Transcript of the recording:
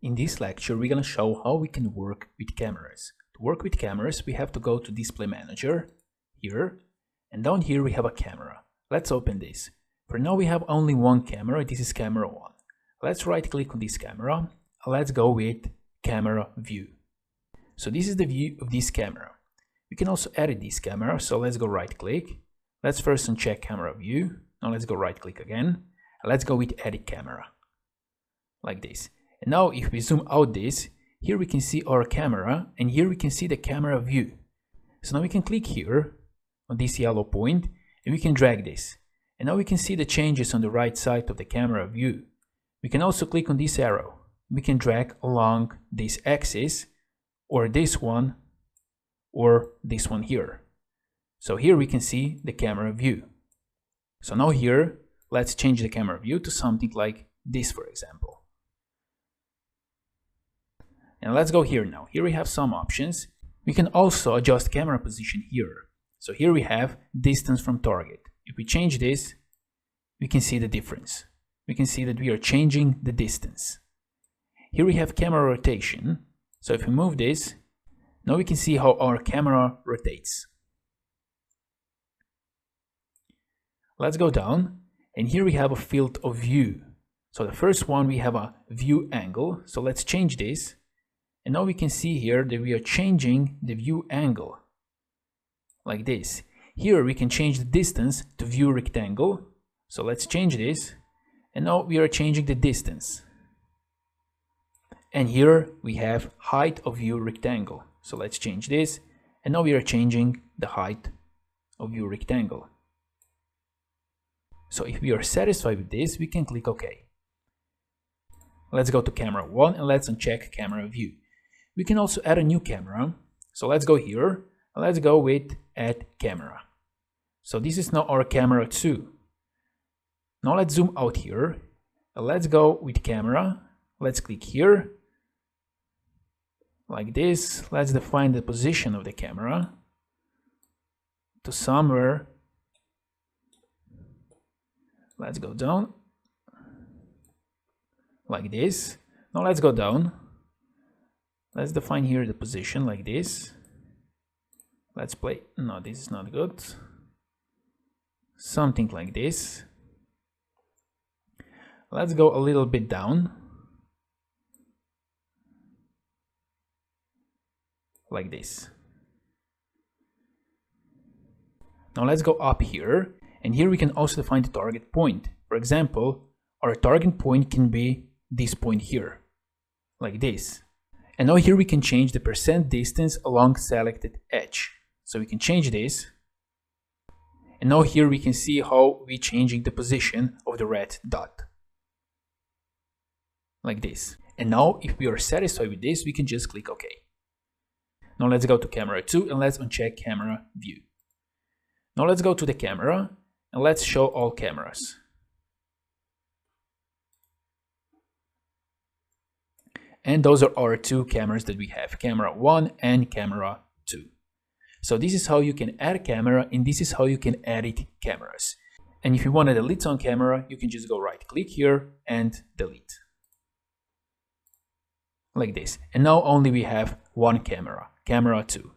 In this lecture, we're going to show how we can work with cameras. To work with cameras, we have to go to Display Manager, here, and down here we have a camera. Let's open this. For now we have only one camera, this is camera 1. Let's right click on this camera, let's go with Camera View. So this is the view of this camera. We can also edit this camera, so let's go right click. Let's first uncheck Camera View, now let's go right click again, let's go with Edit Camera, like this. And now if we zoom out this, here we can see our camera and here we can see the camera view. So now we can click here on this yellow point and we can drag this. And now we can see the changes on the right side of the camera view. We can also click on this arrow. We can drag along this axis or this one here. So here we can see the camera view. So now here, let's change the camera view to something like this, for example. And let's go here now. Here we have some options. We can also adjust camera position here. So here we have distance from target. If we change this, we can see the difference. We can see that we are changing the distance. Here we have camera rotation. So if we move this, now we can see how our camera rotates. Let's go down, and here we have a field of view. So the first one, we have a view angle. So let's change this. And now we can see here that we are changing the view angle, like this. Here we can change the distance to view rectangle. So let's change this. And now we are changing the distance. And here we have height of view rectangle. So let's change this. And now we are changing the height of view rectangle. So if we are satisfied with this, we can click OK. Let's go to camera 1 and let's uncheck camera view. We can also add a new camera. So let's go here. Let's go with Add Camera. So this is now our camera 2. Now let's zoom out here. Let's go with camera. Let's click here. Like this. Let's define the position of the camera to somewhere. Let's go down. Like this. Now let's go down. Let's define here the position like this. Let's play. No, this is not good. Something like this. Let's go a little bit down. Like this. Now let's go up here. And here we can also define the target point. For example, our target point can be this point here. Like this. And now here we can change the percent distance along selected edge. So we can change this. And now here we can see how we're changing the position of the red dot. Like this. And now if we are satisfied with this, we can just click OK. Now let's go to camera 2 and let's uncheck camera view. Now let's go to the camera and let's show all cameras. And those are our two cameras that we have, camera 1 and camera 2. So this is how you can add a camera and this is how you can edit cameras. And if you want to delete some camera, you can just go right click here and delete. Like this. And now only we have one camera, camera 2.